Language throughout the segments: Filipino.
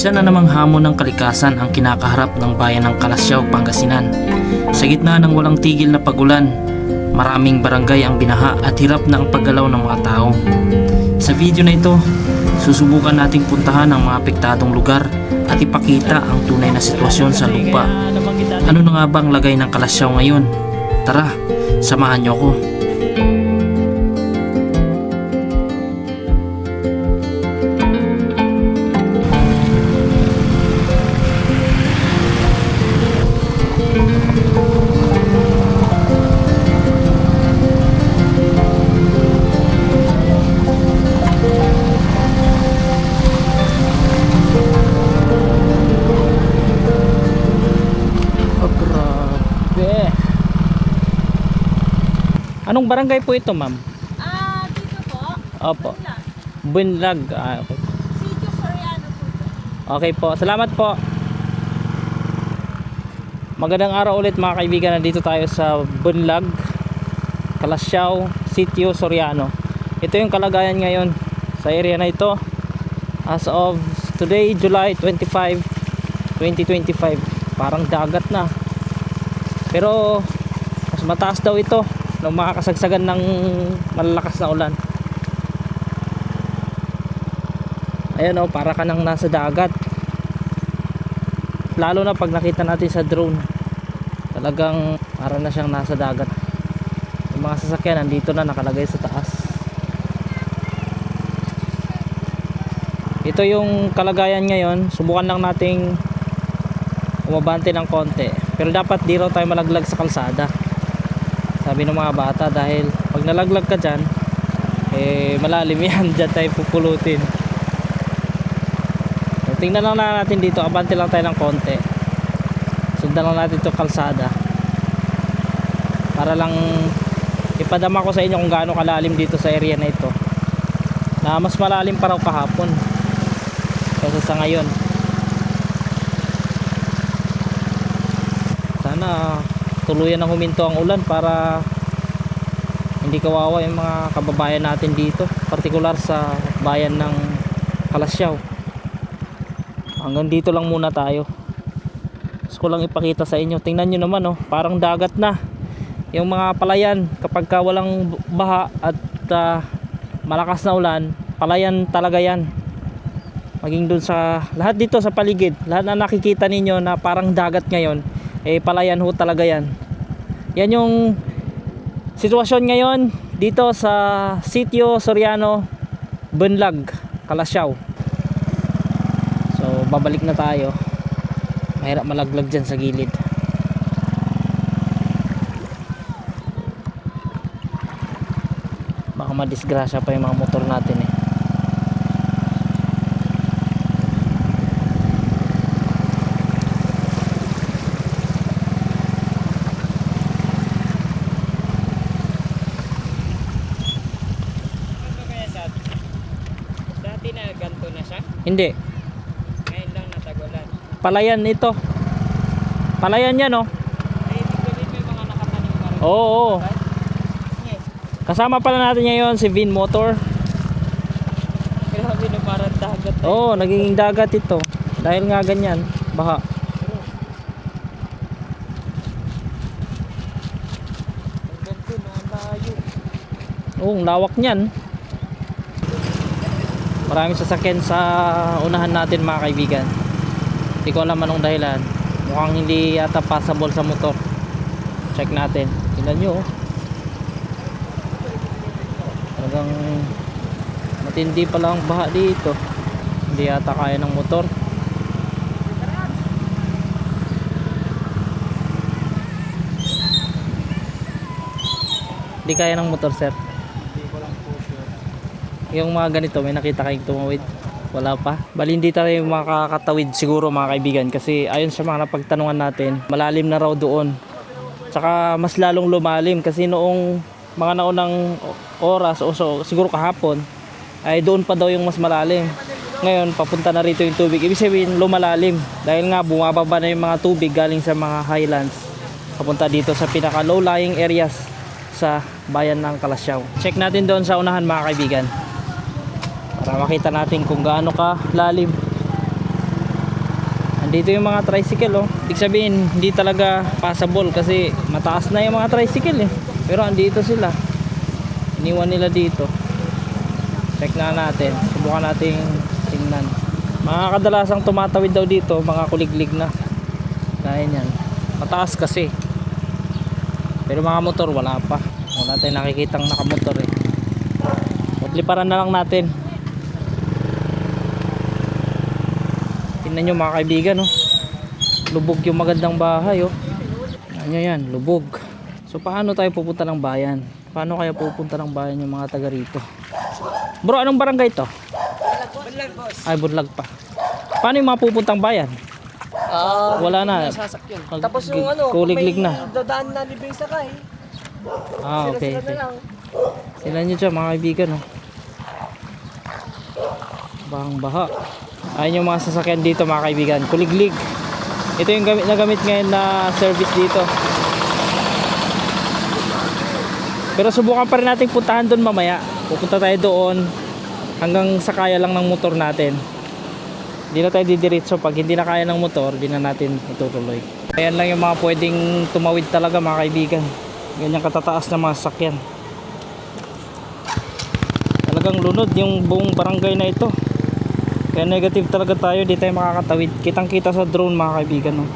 Isa na namang hamon ng kalikasan ang kinakaharap ng bayan ng Kalasyaw, Pangasinan. Sa gitna ng walang tigil na pagulan, maraming barangay ang binaha at hirap na ang paggalaw ng mga tao. Sa video na ito, susubukan nating puntahan ang mga apektadong lugar at ipakita ang tunay na sitwasyon sa lupa. Ano na nga ba ang lagay ng Kalasyaw ngayon? Tara, samahan niyo ako. Anong barangay po ito, ma'am? Dito po. Opo. Bunlag. Okay. Sitio Soriano po ito. Okay po. Salamat po. Magandang araw ulit mga kaibigan. Nandito tayo sa Bunlag, Kalasyaw, Sitio Soriano. Ito yung kalagayan ngayon sa area na ito as of today, July 25, 2025. Parang dagat na. Pero mas mataas daw ito ng mga kasagsagan ng malalakas na ulan. Ayan o, para ka nang nasa dagat. Lalo na pag nakita natin sa drone, talagang para na siyang nasa dagat. Yung mga sasakyan nandito na nakalagay sa taas. Ito yung kalagayan ngayon. Subukan lang nating umabante ng konti, pero dapat di raw tayo malaglag sa kalsada, sabi ng mga bata, dahil pag nalaglag ka dyan, malalim yan. Dyan tayo pupulutin. So, tingnan lang natin dito, abante lang tayo ng konti, sundan lang natin itong kalsada para lang ipadama ko sa inyo kung gaano kalalim dito sa area na ito, na mas malalim pa raw kahapon kaysa sa ngayon. Sana tuluyan ng huminto ang ulan para hindi kawawa yung mga kababayan natin dito, partikular sa bayan ng Kalasyaw. Hanggang dito lang muna tayo. Gusto ko lang ipakita sa inyo. Tingnan nyo naman, oh, parang dagat na yung mga palayan. Kapag ka walang baha at malakas na ulan, palayan talaga yan. Maging dun sa lahat dito sa paligid, lahat na nakikita ninyo na parang dagat ngayon, palayan ho talaga yan. Yan yung sitwasyon ngayon dito sa Sitio Soriano, Bunlag, Kalasyaw. So babalik na tayo. Mahirap malaglag dyan sa gilid. Baka madisgrasya pa yung mga motor natin eh. Ganto na siya? Hindi. Ngayon lang natagulan. Palayan ito. Palayan yan, oh. Ibig sabihin may mga nakatanim pa rin. Oo. Kasama pala natin ngayon si Vin Motor. Grabe na parang dagat. Oo, nagiging dagat ito. Dahil nga ganyan, baha. Ganto na layo. Oo, ang lawak niyan. Maraming sasakyan sa unahan natin mga kaibigan. Hindi ko alam anong dahilan. Mukhang hindi yata passable sa motor. Check natin. Tingnan nyo, oh. Talagang matindi pala ang baha dito. Hindi yata kaya ng motor. Hindi kaya ng motor, sir. Yung mga ganito, may nakita kayong tumawid? Wala pa. Bali hindi tayo makakatawid siguro mga kaibigan, kasi ayon sa mga napagtanungan natin, malalim na raw doon. Tsaka mas lalong lumalim kasi noong mga naunang oras o siguro kahapon ay doon pa daw yung mas malalim. Ngayon papunta na rito yung tubig. Ibig sabihin lumalalim dahil nga bumababa na yung mga tubig galing sa mga highlands papunta dito sa pinaka low lying areas sa bayan ng Kalasyaw. Check natin doon sa unahan mga kaibigan para makita natin kung gaano ka lalim. Dito yung mga tricycle oh. Ibig sabihin hindi talaga passable kasi mataas na yung mga tricycle eh. Pero andito sila. Iniwan nila dito. Check na natin. Subukan nating tingnan. Mga kadalasang tumatawid daw dito, mga kuliglig na. Gaya yan. Mataas kasi. Pero mga motor wala pa. Wala tayong nakikitang nakamotor eh. Liparan na lang natin. Tingnan nyo mga kaibigan oh. Lubog yung magandang bahay oh. Ano yan, lubog. So paano tayo pupunta ng bayan? Paano kaya pupunta ng bayan yung mga taga rito? Bro, anong barangay to? Bunlag, boss. Ay, Bunlag pa. Paano yung mga pupuntang bayan? Wala na. Sasakyan. Tapos yung ano, Kuliglig may na. dadaan na libre sakay. Okay. Sila na lang. Sila nyo dyan mga kaibigan oh. Bahang baha. Ayun yung mga sasakyan dito mga kaibigan. Kuliglig. Ito yung nagamit ngayon na service dito. Pero subukan pa rin natin puntahan doon mamaya. Pupunta tayo doon hanggang sa kaya lang ng motor natin. Hindi na tayo didiretso. Pag hindi na kaya ng motor, hindi na natin itutuloy. Ayan lang yung mga pwedeng tumawid talaga mga kaibigan. Ganyan katataas na mga sasakyan. Talagang lunod yung buong barangay na ito. Kaya negative talaga tayo, di tayo makakatawid. Kitang kita sa drone mga kaibigan no?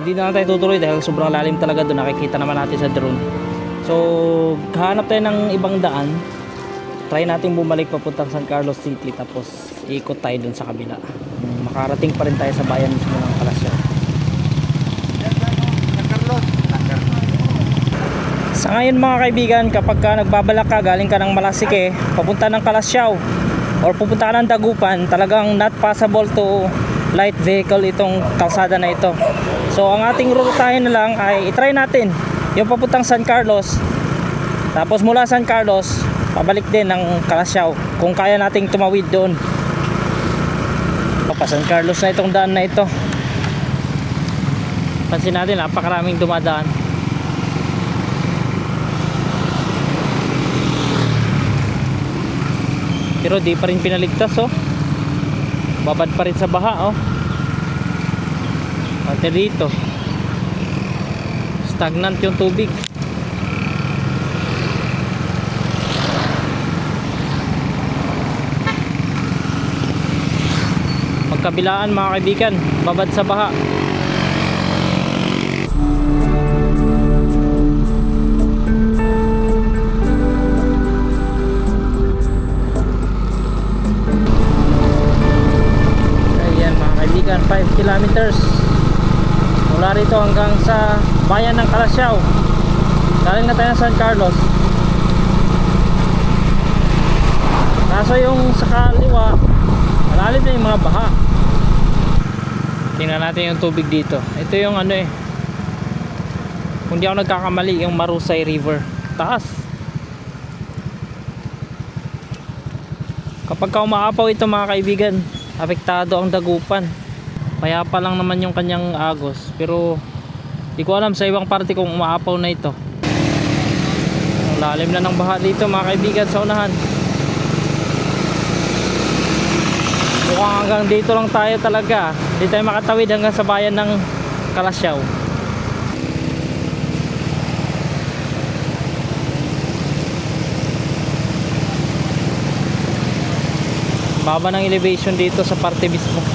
Hindi na tayo tutuloy dahil sobrang lalim talaga doon. Nakikita naman natin sa drone. So hanap tayo ng ibang daan. Try natin bumalik papuntang San Carlos City. Tapos ikot tayo doon sa kabila. Makarating pa rin tayo sa bayan mismo ng Kalasyaw. Sa ngayon mga kaibigan, kapag ka nagbabalak ka, galing ka ng Malasike papunta ng Kalasyaw or pupunta ka ng Dagupan, talagang not possible to light vehicle itong kalsada na ito. So ang ating rutahin na lang ay itry natin yung papuntang San Carlos, tapos mula San Carlos pabalik din ng Kalasyaw kung kaya nating tumawid doon. Pa San Carlos na itong daan na ito. Pansin natin napakaraming dumadaan. Pero di pa rin pinaligtas oh. Babad pa rin sa baha oh. Pati dito stagnant yung tubig. Magkabilaan mga kaibigan, babad sa baha. rito hanggang sa bayan ng Calasiao. Galing na tayo ng San Carlos. Kaso yung sa kaliwa, malalim na yung mga baha. Tingnan natin yung tubig dito. Ito yung ano eh, kung di ako nagkakamali, yung Marusay River. Taas. Kapag ka umaapaw ito mga kaibigan, apektado ang dagupan. Payapa lang naman yung kanyang agos, pero di ko alam sa ibang parte kung umaapaw na ito. Ang lalim na ng baha dito mga kaibigan sa unahan. Mukhang hanggang dito lang tayo talaga. Di tayo makatawid hanggang sa bayan ng Calasiao. Baba ng elevation dito sa parte mismo.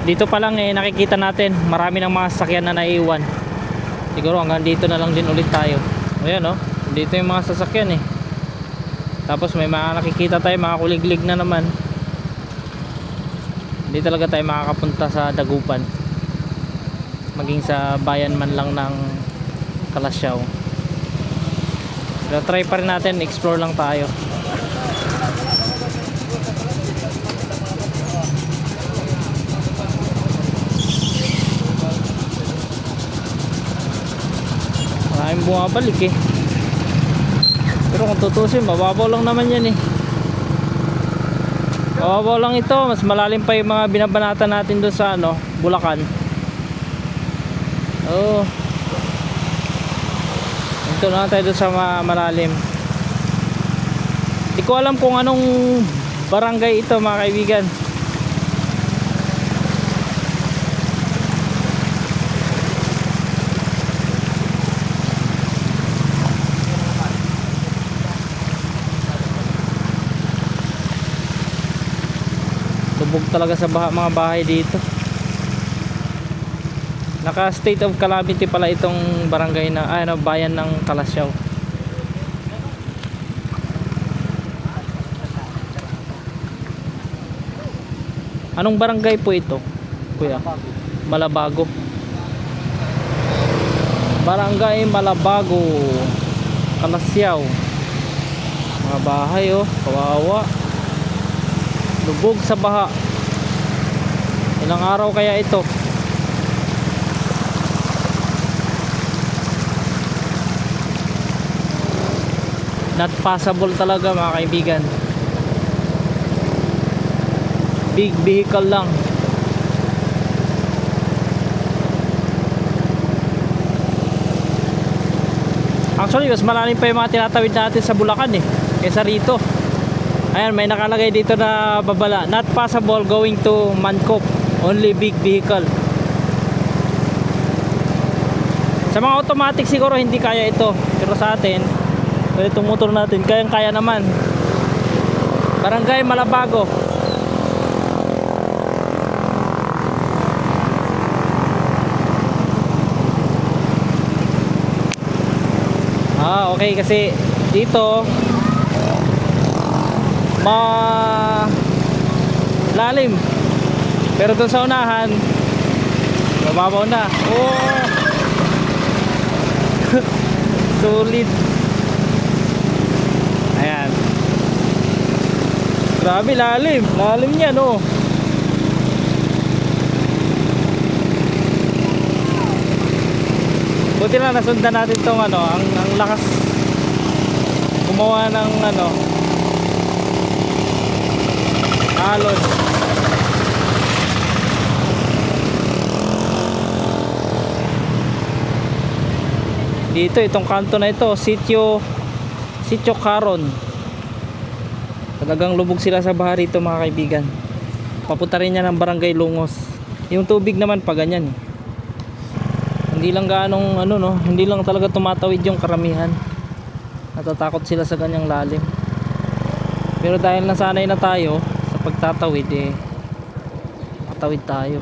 Dito pa lang eh nakikita natin marami ng mga sasakyan na naiiwan. Siguro hanggang dito na lang din ulit tayo. Ayan oh, dito yung mga sasakyan eh. Tapos may mga nakikita tayo, mga kuliglig na naman. Hindi talaga tayo makakapunta sa dagupan, maging sa bayan man lang ng Calasiao. Pero try pa rin natin, explore lang tayo. Maraming bumabalik eh. Pero kung tutusin, mababaw lang naman yan eh. Mababaw lang ito. Mas malalim pa yung mga binabanatan natin doon sa ano, Bulacan. Oh. Ito na tayo doon sa malalim. Hindi ko alam kung anong barangay ito mga kaibigan. Lubog talaga sa mga bahay dito. Naka state of calamity pala itong barangay na bayan ng Calasiao. Anong barangay po ito, kuya? Malabago. Barangay Malabago, Calasiao. Mga bahay oh, kawawa. Lubog sa baha. Ilang araw kaya ito? Not passable talaga mga kaibigan. Big vehicle lang. Actually mas malalim pa yung mga tinatawid natin sa Bulacan eh, kaysa rito. Ayan, may nakalagay dito na babala, not passable going to Mancop, only big vehicle. Sa mga automatic siguro hindi kaya ito, pero sa atin itong motor natin kayang kaya naman. Barangay Malabago. Okay, kasi dito lalim, pero doon sa unahan mababaw na. Oh. Solid. Ayan, grabe lalim niya no. Buti na nasundan natin tong ano, ang lakas gumawa ng ano, alon. Dito itong kanto na ito, Sitio Caron. Talagang lubog sila sa baha rito mga kaibigan. Papunta rin yan ng Barangay Lungos. Yung tubig naman pa ganyan. Hindi lang gaanong ano no, hindi lang talaga tumatawid yung karamihan. Natatakot sila sa ganyang lalim. Pero dahil nasanay na tayo sa pagtatawid eh, matawid tayo.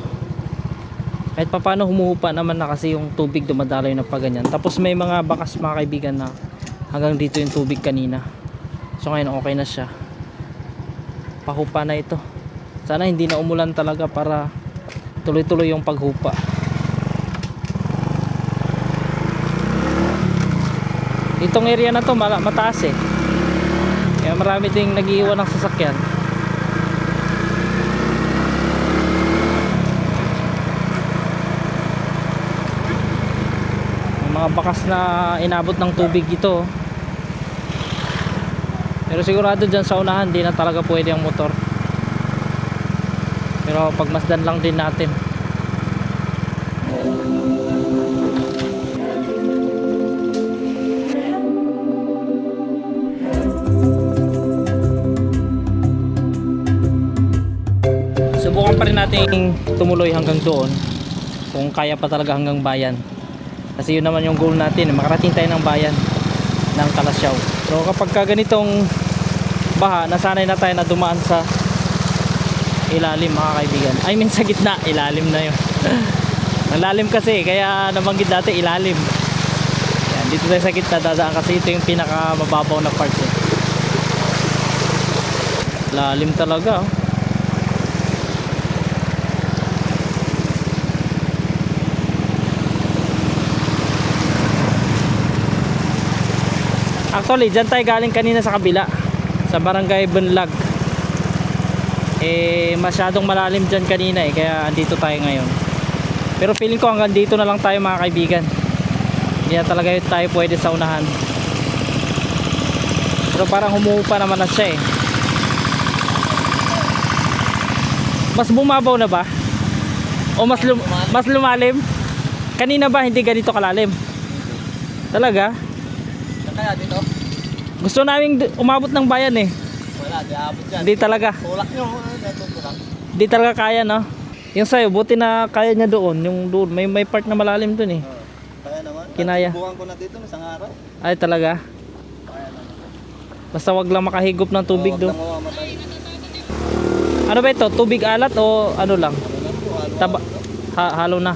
Kahit papaano humuhupa naman na kasi yung tubig dumadaloy na pa ganyan. Tapos may mga bakas mga kaibigan na hanggang dito yung tubig kanina. So ngayon okay na siya. Pahupa na ito. Sana hindi na umulan talaga para tuloy-tuloy yung paghupa. Itong area na to mataas eh. Kaya marami ding nag-iiwan ng sasakyan. Mga bakas na inabot ng tubig ito. Pero sigurado dyan sa unahan di na talaga pwede ang motor. Pero pagmasdan lang din natin. Subukan pa rin natin tumuloy hanggang doon kung kaya pa talaga hanggang bayan. Kasi yun naman yung goal natin, makarating tayo ng bayan ng Kalasyaw. So kapag ganitong baha, nasanay na tayo na dumaan sa ilalim mga kaibigan. I mean sa gitna, ilalim na yun. Ang lalim kasi, kaya nabanggit dati ilalim. Yan, dito tayo sa gitna dadaan kasi ito yung pinaka mababaw na part eh. Lalim talaga oh. Actually, dyan tayo galing kanina sa kabila, sa barangay Bunlag. Eh, masyadong malalim dyan kanina eh, kaya andito tayo ngayon. Pero feeling ko hanggang dito na lang tayo mga kaibigan. Hindi na talaga tayo pwede sa unahan. Pero parang humuhupa naman na siya eh. Mas bumabaw na ba? O mas lumalim? Kanina ba hindi ganito kalalim? Talaga? Kaya dito? Gusto namin umabot ng bayan eh. Wala, di abot dyan. Hindi talaga. Tulak nyo, tulak. Hindi talaga kaya no. Yung sayo, buti na kaya niya doon. Yung doon, may part na malalim doon eh. Kaya naman. Kinaya. Subukan ko na dito isang araw. Ay talaga. Kaya naman. Basta wag lang makahigop ng tubig doon. Huwag lang mamamatay. Ano ba ito? Tubig alat o ano lang? Halo na.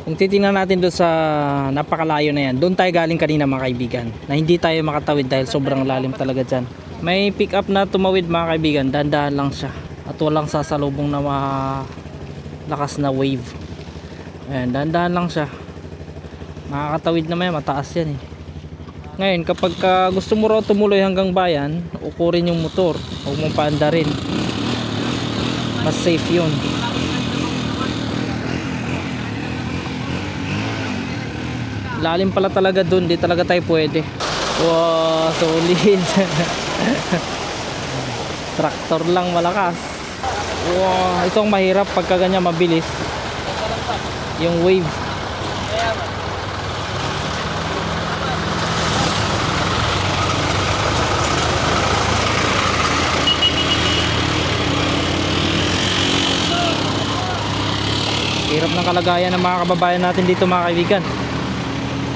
Kung titingnan natin doon sa napakalayo na yan, doon tayo galing kanina mga kaibigan, na hindi tayo makatawid dahil sobrang lalim talaga dyan. May pick up na tumawid mga kaibigan, dahan-dahan lang siya at walang sasalubong na malakas na wave. Ayan, dahan-dahan lang siya. Makakatawid naman yan, mataas yan eh. Ngayon kapag gusto mo raw tumuloy hanggang bayan, ukurin yung motor, huwag mong paandarin, mas safe yun. Lalim pala talaga dun, di talaga tayo pwede. Wow, solid. Traktor lang malakas. Wow, ito ang mahirap pagka ganyan mabilis. Yung wave. Hirap ng kalagayan ng mga kababayan natin dito mga kaibigan.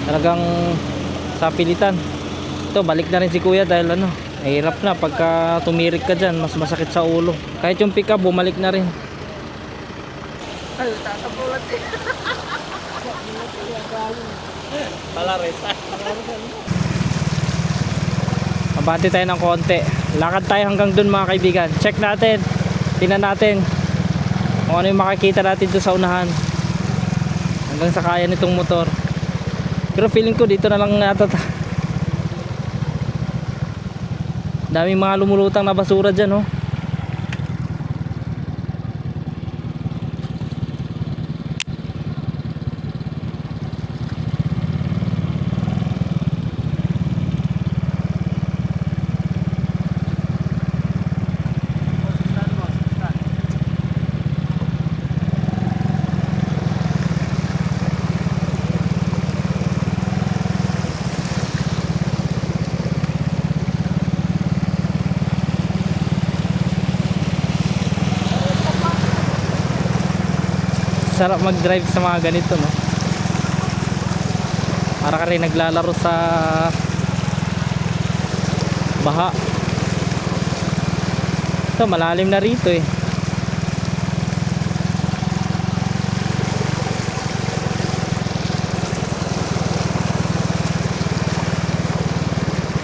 Talagang sa pilitan. Ito balik na rin si kuya dahil ano, hirap na pagka tumirik ka dyan, mas masakit sa ulo. Kahit yung pick up bumalik na rin. Ay, tatapulat eh. Palares. Mabati tayo ng konti. Lakad tayo hanggang dun mga kaibigan. Check natin. Tingnan natin kung ano yung makikita natin doon sa unahan. Hanggang sa kaya nitong motor. Pero feeling ko dito na lang natata. Daming mga lumulutang na basura dyan oh. Sarap mag-drive sa mga ganito no. Para ka rin naglalaro sa baha. Ito malalim na rito eh.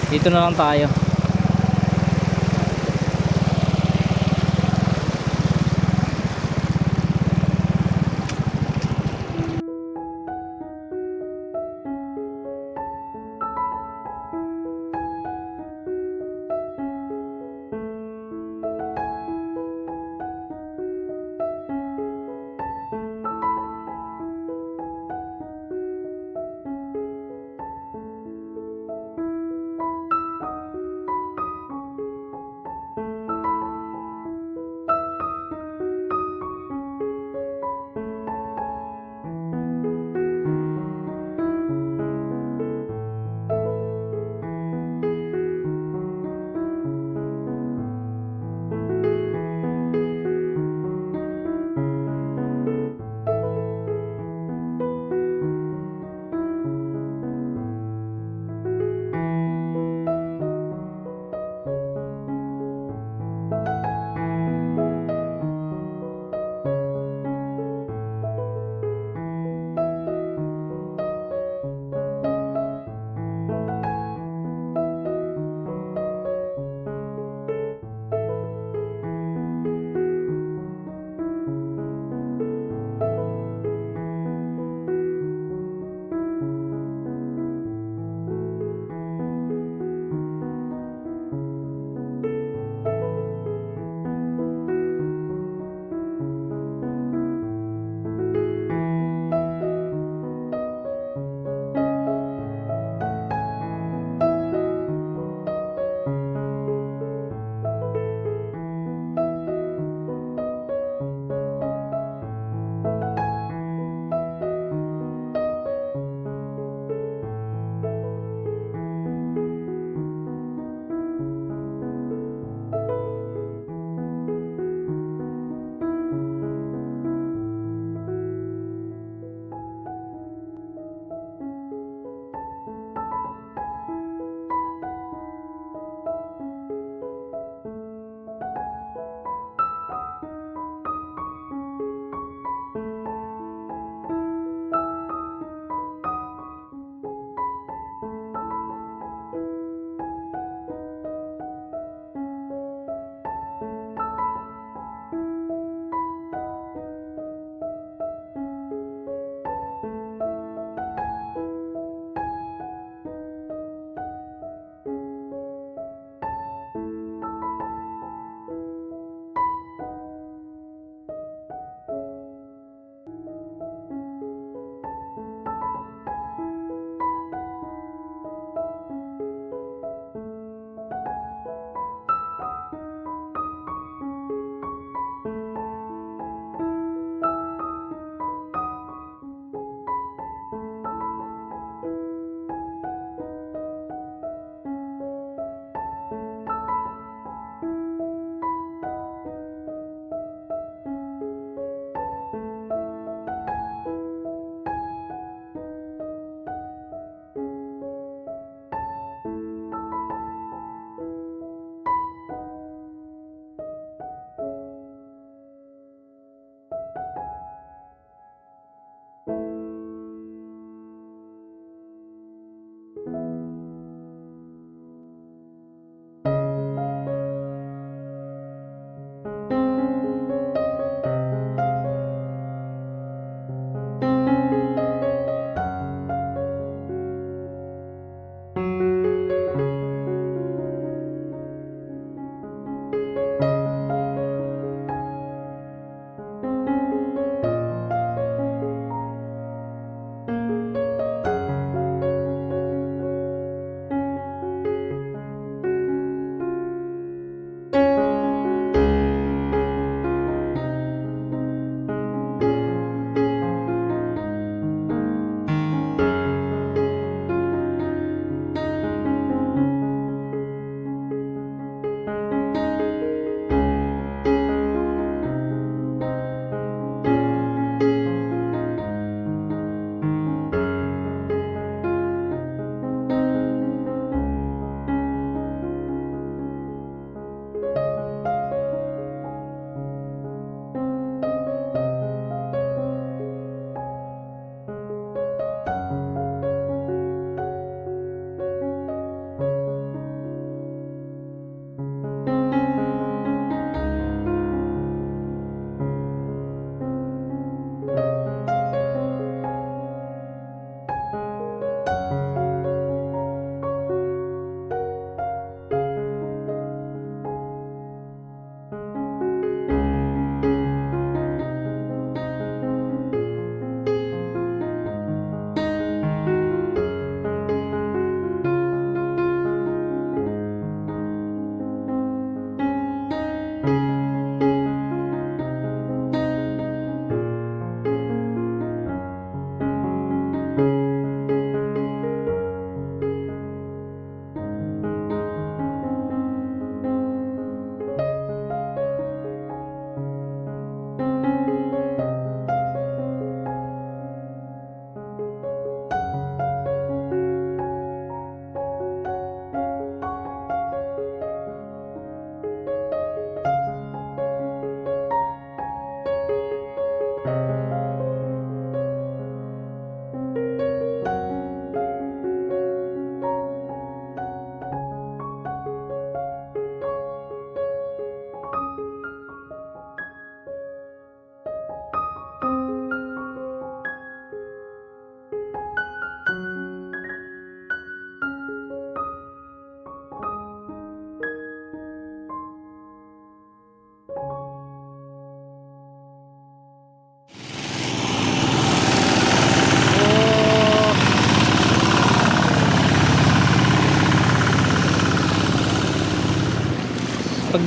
Dito na lang tayo.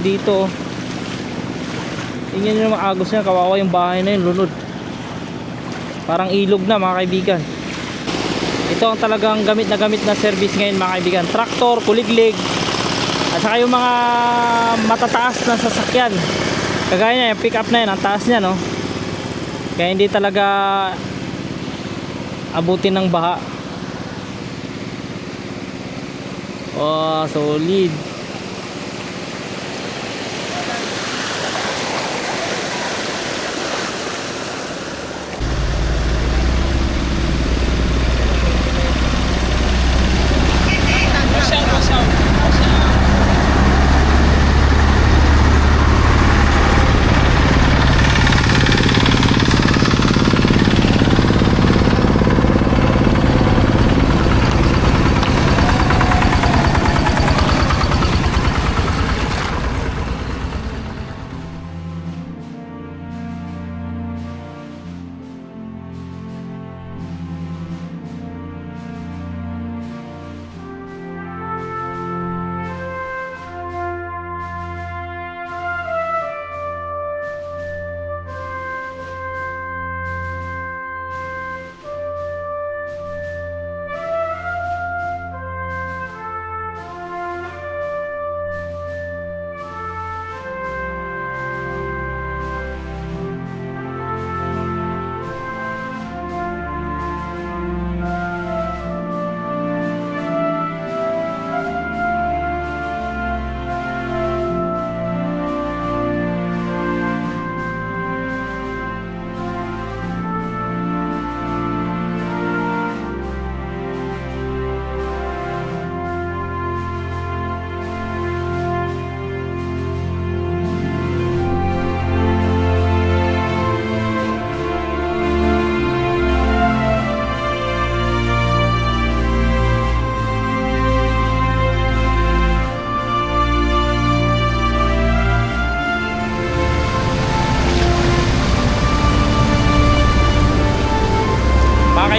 dito. Tingnan nyo naman agos niya, kawawa yung bahay na yun, lunod. Parang ilog na mga kaibigan. Ito ang talagang gamit na service ngayon mga kaibigan. Traktor, kuliglig, at saka yung mga matataas na sasakyan. Kagaya niya, yung pick up na yun, ang taas niya, no? Kaya hindi talaga abutin ng baha. Oh, solid.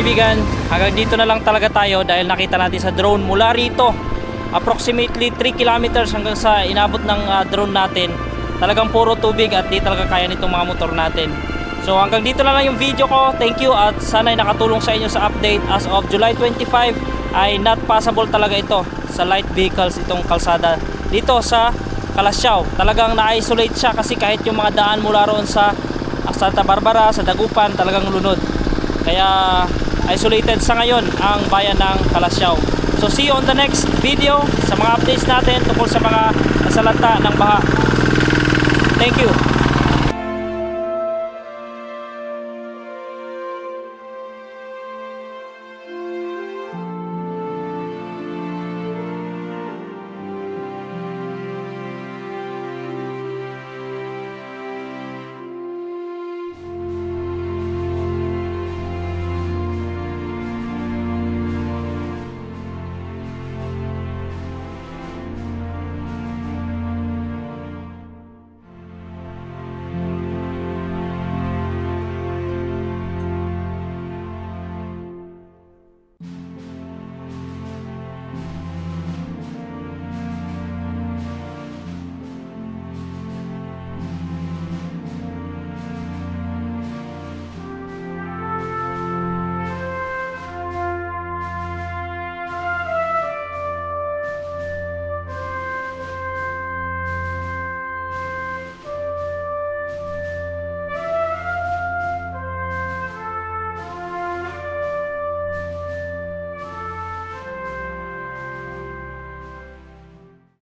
Kaibigan, hanggang dito na lang talaga tayo dahil nakita natin sa drone mula rito approximately 3 kilometers hanggang sa inabot ng drone natin. Talagang puro tubig at di talaga kaya nitong mga motor natin. So hanggang dito na lang yung video ko. Thank you at sana ay nakatulong sa inyo sa update. As of July 25 ay not passable talaga ito sa light vehicles, itong kalsada dito sa Calasiao. Talagang na-isolate siya kasi kahit yung mga daan mula roon sa Santa Barbara, sa Dagupan, talagang lunod. Kaya isolated sa ngayon ang bayan ng Calasiao. So see you on the next video sa mga updates natin tungkol sa mga nasalanta ng baha. Thank you.